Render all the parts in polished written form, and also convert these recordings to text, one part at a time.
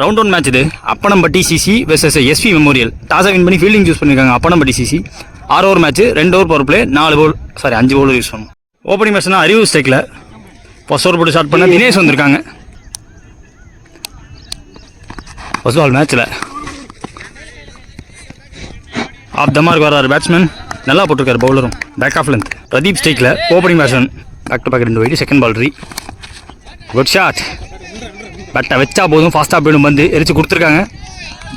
Round one match இது. Appanampatti CC versus SP memorial. டாஸை win பண்ணி ஃபீல்டிங் சூஸ் பண்ணியிருக்காங்க Appanampatti CC. 6 over match, 2 over power play, 5 bowler use பண்ணும். Opening பேட்ஸ்னா அறிவு ஸ்ட்ரைக்கில் ஃபர்ஸ்ட் ஓவர் போட்டு ஸ்டார்ட் பண்ண தினேஷ் வந்திருக்காங்க. ஃபர்ஸ்ட் பால் மேட்ச்சில் ஆஃப் த மார்க் வர்றாரு பேட்ஸ்மேன். நல்லா போட்டிருக்காரு பவுலரும். Back of length. பிரதீப் ஸ்ட்ரைக்கில் opening batsman. Back to back 2 wide. Second ball good shot. பேட்டை வச்சா போதும், ஃபாஸ்ட்டாக போயிடும். வந்து எரிச்சு கொடுத்துருக்காங்க.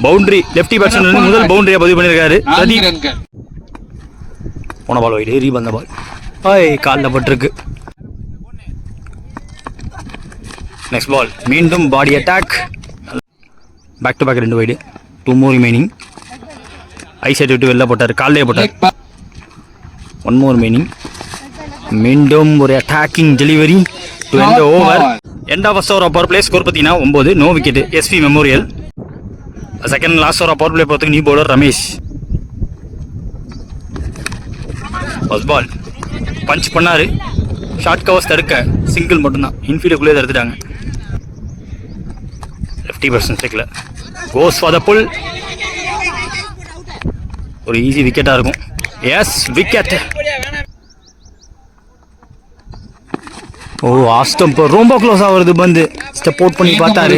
பவுண்டரி. லெஃப்டி பேட்ஸ்மேன் முதல் பவுண்டரியாக பதிவு பண்ணியிருக்காரு பிரதீப். போன பால் வைடு. ரீபந்த பால் காலில் பட்டிருக்கு. நெக்ஸ்ட் பால் மீண்டும் body attack. Back to back 2 wide. 2 more remaining. ஐ சைட் விட்டு வெளில போட்டார், காலிலே போட்டார். 1 more ரிமைனிங். மீண்டும் ஒரு attacking delivery to end over. End of first over power play. Score பார்த்தீங்கன்னா 9, no wicket. SP memorial. Second last over power play போகிறதுக்கு new bowler Ramesh. First ball punch பண்ணாரு. ஷார்ட் கவர்ஸ் தடுக்க சிங்கிள் மட்டும்தான். இன்ஃபீல்டுக்குள்ளே தடுத்துட்டாங்க. Lefty person ஸ்ட்ரைக்கில் கோஸ் for த புல். ஒரு easy விக்கெட்டாக இருக்கும். S wicket. ஓ asked them ரொம்ப க்ளோஸாக வருது. பந்து ஸ்டெப் அவுட் பண்ணி பார்த்தாரு.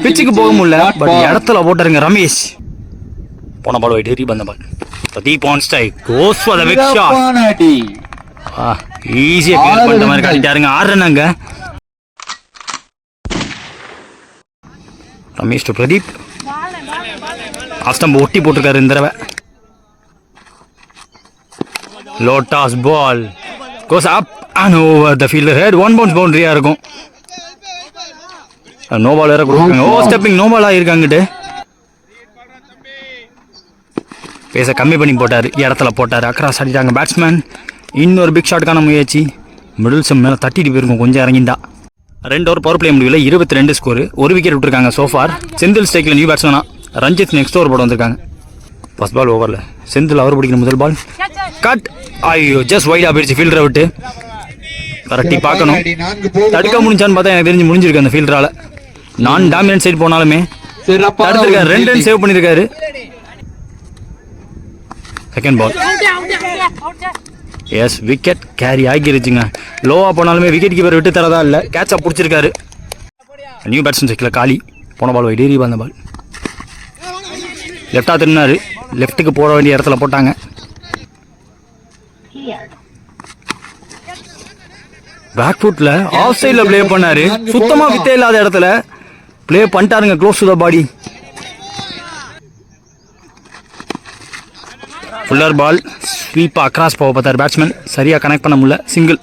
பிச்சுக்கு போக முடியல, பட் இடத்துல போட்டாருங்க ரமேஷ். போன பால் வைட். ரீபந்த ball. Pradeep on strike. Goes for the big shot. ஈஸியாக கிளியர் பண்ணுற மாதிரி காட்டிட்டாருங்க. 6 ரன்னாங்க. ரமேஷ் டு பிரதீப். ஆஸ்டம் ஒட்டி போட்டிருக்காரு இந்த தடவை. Low toss ball goes up and over the fielder head. 1 bounce பவுண்டரியா இருக்கும். நோ பால் வேற கொடுக்குறாங்க. ஓ ஸ்டெப்பிங் நோ பால் ஆகிருக்காங்கிட்டு. பேச கம்மி பண்ணி போட்டார், இடத்துல போட்டார். அக்ராஸ் அடிட்டாங்க பேட்ஸ்மேன். இன்னொரு பிக் ஷாட்டுக்கான முயற்சி. மிடில் சம் மேலே தட்டிட்டு போயிருக்கும் கொஞ்சம் இறங்கிண்டா. 2 ஓவர் பவர் பிளே முடிவில் 22 ஸ்கோர். 1 விக்கெட் விட்டுருக்காங்க சோஃபார். செந்தில் ஸ்ட்ரைக்கில் நியூ பேட்ஸ்மேனா. ரஞ்சித் நெக்ஸ்ட் ஓவர் போட வந்திருக்காங்க. ஃபர்ஸ்ட் பால் ஓவரில் செந்தில் அவர் பிடிக்கிற முதல் பால் கட். ஐயோ ஜஸ்ட் வைடா போயிடுச்சு ஃபீல்டரை விட்டு. கரெக்டி பார்க்கணும். தடுக்க முடிஞ்சான்னு பார்த்தா எனக்கு தெரிஞ்சு முடிஞ்சிருக்கு அந்த ஃபீல்டரால். நான் டாமினன்ட் சைடு போனாலுமே தடுத்திருக்காரு. 2 ரன் சேவ் பண்ணியிருக்காரு. Second ball yes wicket. Carry ஆகிருச்சுங்க. லோவாக போனாலுமே விக்கெட் கீப்பர் விட்டு தரதா இல்லை. கேட்சா பிடிச்சிருக்காரு. நியூ பேட்ஸ்மேன் சைக்கில் காலி. போன பால் வைட். ரீ வந்த பால் லெஃப்டாக திரும்பினாரு. லெஃப்ட்டுக்கு போட வேண்டிய இடத்துல போட்டாங்க. பேக் ஃபுட்ல ஆஃப் சைடில் ப்ளே பண்ணாரு. சுத்தமாக வித்தே இல்லாத இடத்துல ப்ளே பண்ணிட்டாருங்க. Close to the body. Fuller ball sweep across போக பார்த்தார் பேட்ஸ்மேன். சரியா கனெக்ட் பண்ண முடியல. சிங்கிள்.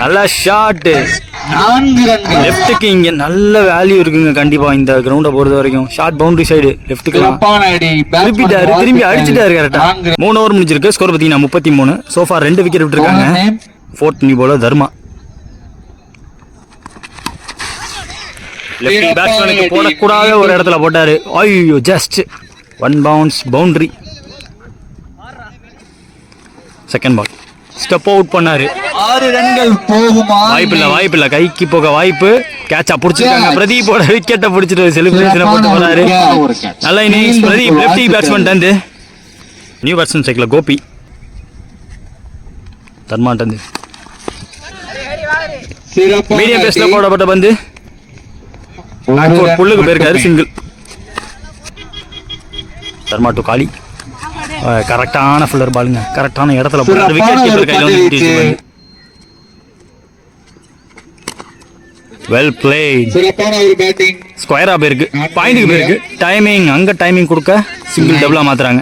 நல்ல ஷாட். லெஃப்ட்டுக்கு இங்க நல்ல வேல்யூ இருக்குங்க கண்டிப்பா இந்த கிரவுண்டை பொறுத்த வரைக்கும். ஷார்ட் பவுண்டரி சைடு லெஃப்ட்டுக்கு திருப்பிட்டாரு. திரும்பி அடிச்சுட்டாரு கரெக்டா. 3 ஓவர் முடிஞ்சிருக்கு. ஸ்கோர் பார்த்தீங்கன்னா 33. சோஃபா 2 விக்கெட் விட்டுருக்காங்க. 4th new bowler Dharma. Lefty பேட்ஸ்மேனுக்கு போடக்கூடாத ஒரு இடத்துல போட்டாரு. ஐயோ just 1 bounce boundary. Second ball step out பண்ணாரு. 6 ரன்கள் போகுமா? வாய்ப்பில்லை கைக்கு போக வாய்ப்பு. கேட்சா பிடிச்சிருக்காங்க. பிரதீப்போட விக்கெட்டை பிடிச்சிட்டு செலிப்ரேஷனை போட்டு போறாரு. நல்ல இன்னிங்ஸ் பிரதீப். லெஃப்டி பேட்ஸ்மேன் தந்து. New batsman cycle Gopi. Dharma தந்து. மீடியம் பேஸ்ல போடப்பட்ட பந்து புல்லுக்கு போயிருக்காரு. சிங்கிள். தர்மா டு காலி. கரெக்டான ஃபுல்லர் பாலுங்க. கரெக்டான இடத்துல போட்டு விக்கெட் கீப்பர் கையில வந்து வெல் பிளேட். ஸ்கொயரா போயிருக்கு. பாயிண்ட்டுக்கு போயிருக்கு. டைமிங் அங்க டைமிங் கொடுக்க சிங்கிள் டபுளா மாத்துறாங்க.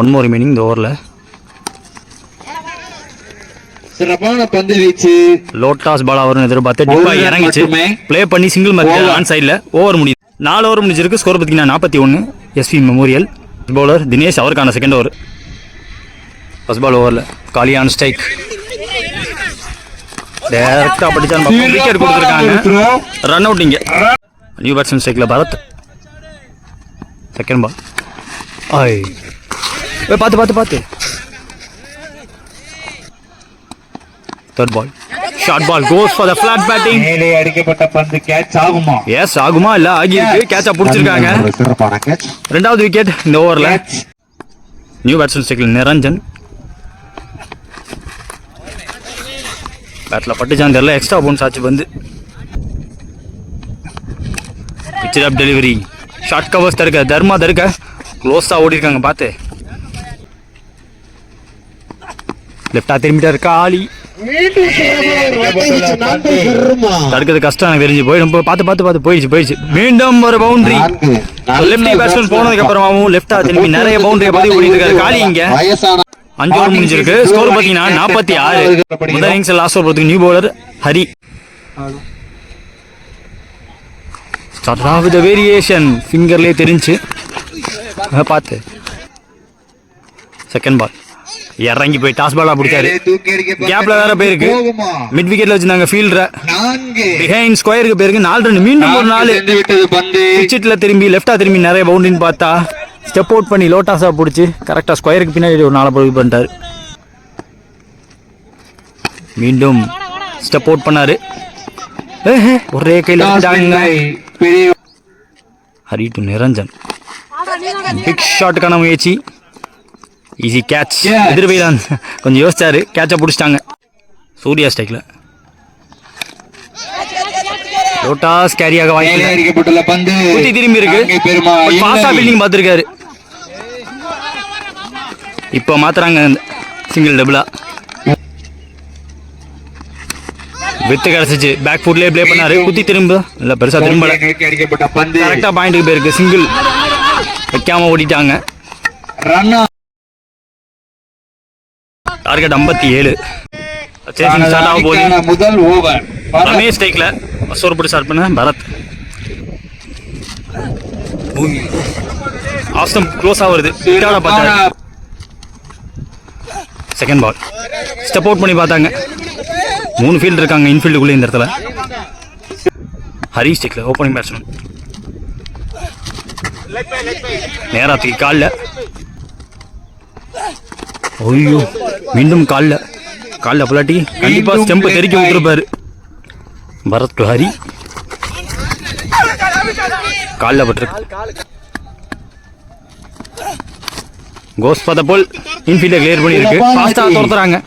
1 more ரிமைனிங் இந்த ஓவர்ல. சிறப்பான பந்து வீச்சு. லோட்டாஸ் பால் வரும்னு எதிர்பார்த்து டிப்பா இறங்கிச்சு. ப்ளே பண்ணி சிங்கிள் மார்க் ஆன் சைடில். ஓவர் முடியுது. 4 ஓவர் முடிஞ்சிருக்கு. ஸ்கோர் பார்த்தீங்கன்னா 41. SP memorial. பவுலர் தினேஷ். அவருக்கான செகண்ட் ஓவர். ஃபர்ஸ்ட் பால் ஓவரில் காலியான ஸ்ட்ரைக். டேரக்டாக படித்தான். விக்கெட் கொடுத்துருக்காங்க. ரன் அவுட் இங்கே. நியூ பேட்ஸ்மேன் ஸ்ட்ரைக்கில் பரத். Second ball. பார்த்து third ball short ball goes for the flat batting. மேலே அடிக்கப்பட்ட பந்து கேட்ச் ஆகுமா? எஸ் ஆகுமா இல்ல ஆகியிருக்கு. கேட்சா பிடிச்சிருக்காங்க. சிறப்பான கேட்ச். ரெண்டாவது விக்கெட் இந்த ஓவர்ல. நியூ பேட்ஸ்மேன் ஸ்ட்ரைக்கில் நிரஞ்சன். பேட்ல பட்டுச்சான் தெரியல. எக்ஸ்ட்ரா பவுன்ஸ் ஆச்சு வந்து. பிச்சர் அப் டெலிவரி. ஷார்ட் கவர்ஸ் தருக்க தர்மா தருக்க க்ளோஸா ஓடி இருக்காங்க பார்த்து. லெஃப்டா திரும்பிட்டா இருக்கா ஆலி. தடுக்கிறது கஷ்டம் எனக்கு தெரிஞ்சு போயிடும். பார்த்து போயிடுச்சு. மீண்டும் ஒரு பவுண்டரி. லெஃப்டி பேட்ஸ்மேன் போனதுக்கு அப்புறமாவும் லெஃப்டா திரும்பி நிறைய பவுண்டரியை பதிவு பண்ணிட்டு இருக்காரு காலி. இங்க 5 ஓவர் முடிஞ்சிருக்கு. ஸ்கோர் பாத்தீங்கன்னா 46. முதல் இன்னிங்ஸ் லாஸ்ட் ஓவர் போறதுக்கு new bowler Hari. Start of the variation ஃபிங்கர்லயே தெரிஞ்சு பார்த்து. செகண்ட் பால் இறங்கி போய் டாஸ் பாலா பிடிச்சாரு. கேப்ல வேற போயிருக்கு. மிட் விக்கெட்ல வச்சிருந்தாங்க ஃபீல்டரை. பிஹைண்ட் ஸ்கொயருக்கு போயிருக்கு. 4 ரன். மீண்டும் ஒரு 4. பிச்சிட்ல திரும்பி லெஃப்டா திரும்பி நிறைய பவுண்டரின்னு பார்த்தா ஸ்டெப் அவுட் பண்ணி லோட்டாஸா பிடிச்சி கரெக்டா ஸ்கொயருக்கு பின்னாடி ஒரு 4 பதிவு பண்ணிட்டாரு. மீண்டும் ஸ்டெப் அவுட் பண்ணாரு. ஒரே கையில ஹரி டு நிரஞ்சன். பிக் ஷாட்டுக்கான முயற்சி. Easy catch. எதிர்வைதான் கொஞ்சம் யோசிச்சாரு. கேட்சை பிடிச்சிட்டாங்க. சூர்யா ஸ்ட்ரைக்ல லோட்டாஸ் கேரியாக வாங்கி திரும்பி இருக்கு. பாஸ்டா ஃபீல்டிங் பார்த்துருக்காரு. இப்போ மாத்துறாங்க சிங்கிள் டபுளா. வித்து கிடைச்சிச்சு. பேக் ஃபுட்லேயே ப்ளே பண்ணாரு. குத்தி திரும்ப இல்லை பெருசா திரும்பல. கரெக்டா பாயிண்ட்டுக்கு போயிருக்கு. சிங்கிள் வைக்காம ஓடிட்டாங்க. டார்கெட் 57. சேசிங் ஸ்டார்ட் ஆக போகுது. முதல் ஓவர் ரமேஷ் ஸ்ட்ரைக்ல ஃபர்ஸ்ட் போட்டு ஸ்டார்ட் பண்ண பரத். ஆஸ்டம் க்ளோஸா வருது. செகண்ட் பால் ஸ்டெப் அவுட் பண்ணி பார்த்தாங்க. 3 ஃபீல்டு இருக்காங்க இன்ஃபீல்டுக்குள்ளே இந்த இடத்துல. ஹரி ஸ்ட்ரைக்ல ஓப்பனிங் பேட்ஸ்மேன். நேராத்துக்கு காலில். ஐயோ மீண்டும் காலில் புலாட்டி கண்டிப்பா ஸ்டெம்பை தெறிக்க விட்டுருப்பாரு. பரத் டு ஹரி. காலில் பட்டிருக்கு. Goes for the pole. இன்ஃபீல்டை clear பண்ணிருக்கு. ஃபாஸ்டா துரத்துறாங்க.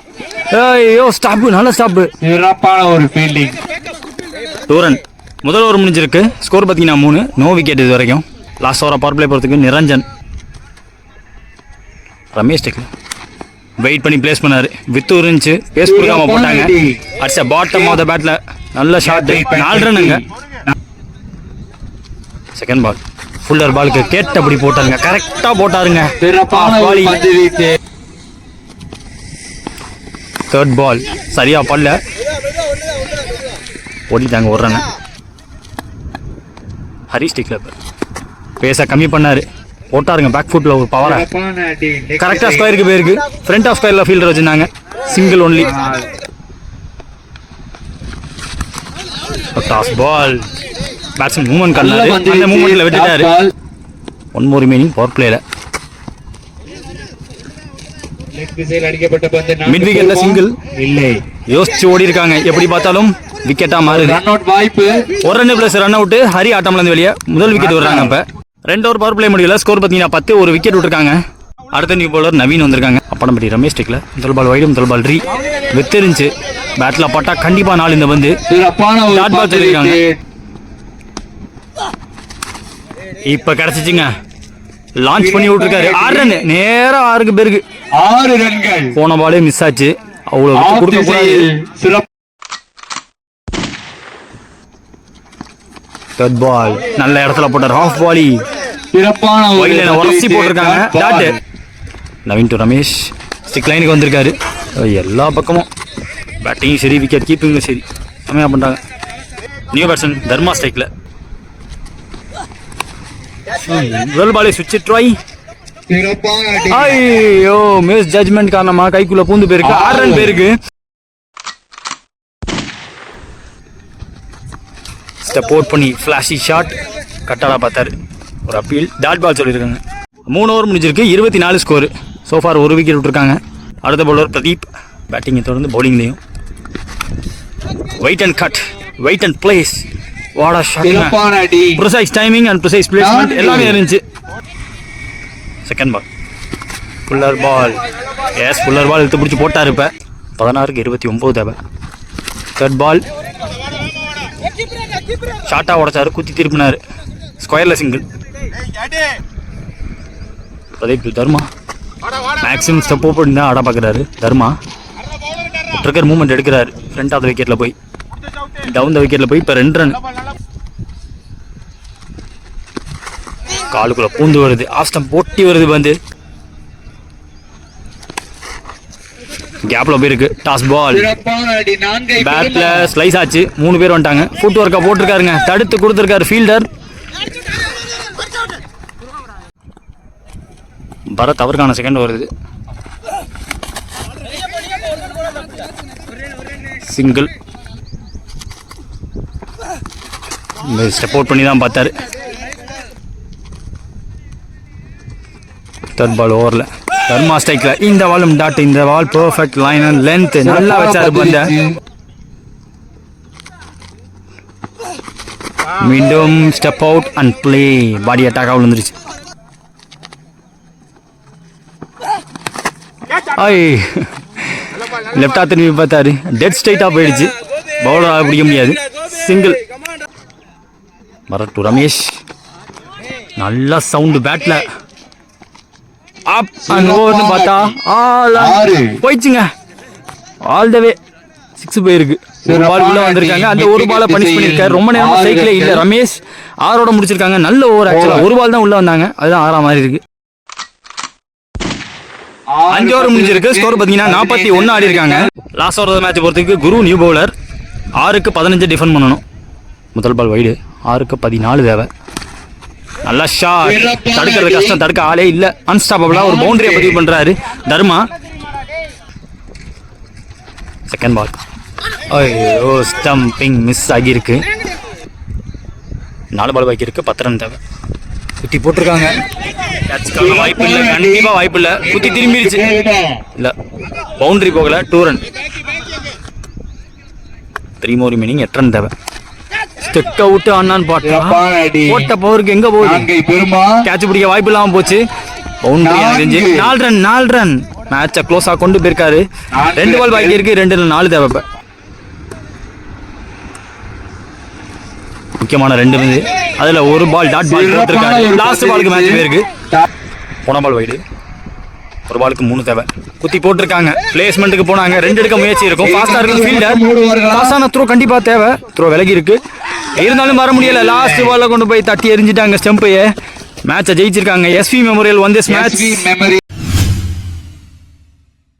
ஐயோ ஸ்டாப். நல்ல ஸ்டாப். சிறப்பான ஒரு ஃபீல்டிங். 2 ரன். முதல் ஓவர் முடிஞ்சிருக்கு. ஸ்கோர் பார்த்தீங்கன்னா 3. நோ விக்கெட் இது வரைக்கும். லாஸ்ட் ஓவரை பவர் பிளே போகிறதுக்கு நிரஞ்சன். ரமேஷ் டெக்ல வெயிட் பண்ணி பிளேஸ் பண்ணாரு. வித்து இருந்துச்சு. பேஸ் கொடுக்காம போட்டாங்க. அட்ஸ் பாட்டம் ஆஃப் த பேட்ல நல்ல ஷாட். 4 ரன்னுங்க. செகண்ட் பால் ஃபுல்லர் பாலுக்கு கேட்டபடி போட்டாருங்க. கரெக்டா போட்டாருங்க. தேர்ட் பால் சரியா பல்ல ஓடிட்டாங்க. 1 ரன். ஹரி ஸ்டிக்ல பேச கம்மி பண்ணாரு. போட்டாருங்க பேக் ஃபுட்ல ஒரு பவரை. கரெக்டா ஸ்கொயருக்கு போயிருக்கு. ஃப்ரண்ட் ஆஃப் ஸ்கொயர்ல ஃபீல்டர் வச்சிருந்தாங்க. Single only. Toss ball batsman movement பண்ணாரு. அந்த மூவ்மெண்ட்ல விட்டுட்டாரு. 1 more remaining பவர் பிளேல. மிட் விக்கெட்ல சிங்கிள் இல்லை. யோசிச்சு ஓடி இருக்காங்க. எப்படி பார்த்தாலும் விக்கெட்டா மாறுது. 1 run plus run out. Hari ஆட்டம்ல இருந்து வெளியே. முதல் விக்கெட் விடுறாங்க. அப்ப 2 ஓவர் பவர் பிளே முடியல. ஸ்கோர் பார்த்தீங்கன்னா 10. ஒரு விக்கெட் விட்டுருக்காங்க. அடுத்த நியூ பவுலர் நவீன் வந்திருக்காங்க. அப்படம்பட்டி ரமேஷ் டெக்ல முதல் பால் வைடு. முதல் பால் ரீ வெத்திருந்துச்சு. பேட்ல பட்டா கண்டிப்பா 4 இந்த பந்து. டாட் பால் சொல்லிருக்காங்க. இப்ப கிடைச்சிச்சுங்க. லான்ச் பண்ணி விட்டுருக்காரு. 6 ரன். நேரா 6 பேருக்கு 6 ரன்கள். போன பாலே மிஸ் ஆச்சு. அவ்வளவு கொடுக்க கூடாது. தேர்ட் பால் நல்ல இடத்துல போட்டார். ஹாஃப் பாலி சிறப்பான உரசி போட்டிருக்காங்க. Dot. Naveen to Ramesh stick லைனுக்கு வந்திருக்காரு. எல்லா பக்கமும் பேட்டிங் சரி விக்கெட் கீப்பிங்கும் சரி செம்மையா பண்றாங்க. நியூ பேட்ஸ்மேன் தர்மா ஸ்ட்ரைக்ல. முதல் பாலே சுவிட்ச் ட்ரை. ஐயோ மிஸ் ஜட்ஜ்மெண்ட் காரணமா கைக்குள்ள பூந்து போயிருக்கு. 6 ரன் போயிருக்கு. ஸ்டெப் அவுட் பண்ணி ஃபிளாஷி ஷாட். கட்டாடா பார்த்தாரு. ஒரு அப்பீல். டாட் பால் சொல்லியிருக்காங்க. 3 ஓவர் முடிஞ்சிருக்கு. 24 ஸ்கோர். சோஃபார் ஒரு விக்கெட் விட்டுருக்காங்க. அடுத்த பவுலர் பிரதீப். பேட்டிங்கை தொடர்ந்து பவுலிங்லேயும் wait and cut, wait and place. வாடா ஷாட். சிறப்பான அடி. Precise timing and precise placement எல்லாமே இருந்துச்சு. Second ball fuller ball. Yes, fuller ball எடுத்து பிடிச்சி போட்டார். இப்போ 16க்கு 29 தேவை. தேர்ட் பால் ஷார்ட்டாக உடைச்சாரு, குத்தி திருப்பினார். ஸ்கொயரில் சிங்கிள். அதே தர்மா மேக்ஸிமம் ஸ்டெப் ஓப்பன் தான் ஆட பார்க்குறாரு. தர்மா ட்ரிக்கர் மூவ்மெண்ட் எடுக்கிறாரு. ஃப்ரண்ட் ஆஃப் த விக்கெட்டில் போய் டவுன் த விக்கெட்டில் போய் இப்போ 2 ரன். காலுக்குள்ள பூந்து வருது, ஆஃப் ஸ்டம்ப் போட்டி வருது. வந்து கேப்ல போயிருக்கு. Toss ball. சிறப்பான அடி. 4 பேட்ல ஸ்லைஸ் ஆச்சு. 3 பேர் வந்துட்டாங்க. ஃபுட் ஒர்க்கா போட்டிருக்காருங்க. தடுத்து கொடுத்துருக்காரு ஃபீல்டர். பரத் அவருக்கான செகண்ட் வருது. சிங்கிள். ஸ்டெப் அவுட் பண்ணி தான் பார்த்தாரு. தேர்ட் பால் ஓவரில் தர்மா ஸ்ட்ரைக்ல. இந்த பாலும் டாட். இந்த பால் பெர்ஃபெக்ட் லைன் அண்ட் லென்த் நல்லா வச்சாரு. பந்த மீண்டும் ஸ்டெப் அவுட் அண்ட் பிளே. பாடி அட்டாக்காக விழுந்துருச்சு. ஐ லெஃப்டா திரும்பி பார்த்தாரு. டெட் ஸ்ட்ரைட்டாக போயிடுச்சு. பவுலராக பிடிக்க முடியாது. சிங்கிள். மரட்டு ரமேஷ் நல்ல சவுண்டு பேட்ல. அப் அண்ட் ஓவர்னு பார்த்தா போயிடுச்சுங்க. ஆல் த வே 6 போயிருக்கு. ஒரு பால் உள்ள வந்திருக்காங்க. அந்த ஒரு பாலை பனிஷ் பண்ணியிருக்காரு. ரொம்ப நேரமா சைக்கிளே இல்லை. ரமேஷ் 6ஓட முடிச்சிருக்காங்க. நல்ல ஓவர். ஆக்சுவலா ஒரு பால் தான் உள்ள வந்தாங்க. அதுதான் 6ஆ மாதிரி இருக்கு. 5 ஓவர் முடிஞ்சிருக்கு. ஸ்கோர் பார்த்தீங்கன்னா 41 ஆடி இருக்காங்க. லாஸ்ட் ஓவர் மேட்ச் பொறுத்துக்கு குரு நியூ பவுலர். 6க்கு 15 டிஃபெண்ட் பண்ணணும். முதல் பால் வைடு. 6க்கு 14 தேவை. நல்லா ஷாட். தடுக்கிறது கஷ்டம். தடுக்க ஆளே இல்லை. அன்ஸ்டாப்பபிளா ஒரு பவுண்டரியை பதிவு பண்றாரு தர்மா. Second ball. ஐயோ, ஸ்டம்பிங் மிஸ் ஆகியிருக்கு. 4 பால் பாக்கி இருக்கு. 10 ரன் தேவை. குத்தி போட்டிருக்காங்க. வாய்ப்பு இல்லை, கண்டிப்பா வாய்ப்பு இல்லை. குத்தி திரும்பிடுச்சு. இல்ல, பவுண்டரி போகல. 2 ரன். 3 more remaining. 8 ரன் தேவை. ஸ்டெக் அவுட் ஆனான்னு பார்த்தா போட்ட பவருக்கு எங்க போகுது. கேட்ச் பிடிக்க வாய்ப்பு இல்லாம போச்சு. பவுண்டரி தெரிஞ்சு 4 ரன். மேட்சை க்ளோஸா கொண்டு போயிருக்காரு. 2 பால் பாக்கி இருக்கு. 2 ரன் 4 தேவை. முக்கியமான 2 வந்து அதுல ஒரு பால் டாட் பால் போட்டிருக்காரு. லாஸ்ட் பாலுக்கு மேட்ச் போயிருக்கு. போன பால் வைடு. ஒரு பாலுக்கு 3 தேவை. குத்தி போட்டிருக்காங்க. பிளேஸ்மெண்ட்டுக்கு போனாங்க. 2 எடுக்க முயற்சி இருக்கும். ஃபாஸ்டா இருக்கு ஃபீல்டர். ஃபாஸ்டான த்ரோ கண்டிப்பா தேவை. த்ரோ விலகி இருக்கு. இருந்தாலும் வர முடியல. லாஸ்ட் பால்ல கொண்டு போய் தட்டி எரிஞ்சிட்டாங்க ஸ்டெம்பையே. மேட்சை ஜெயிச்சிருக்காங்க. எஸ்வி மெமோரியல் வந்து மேட்ச்.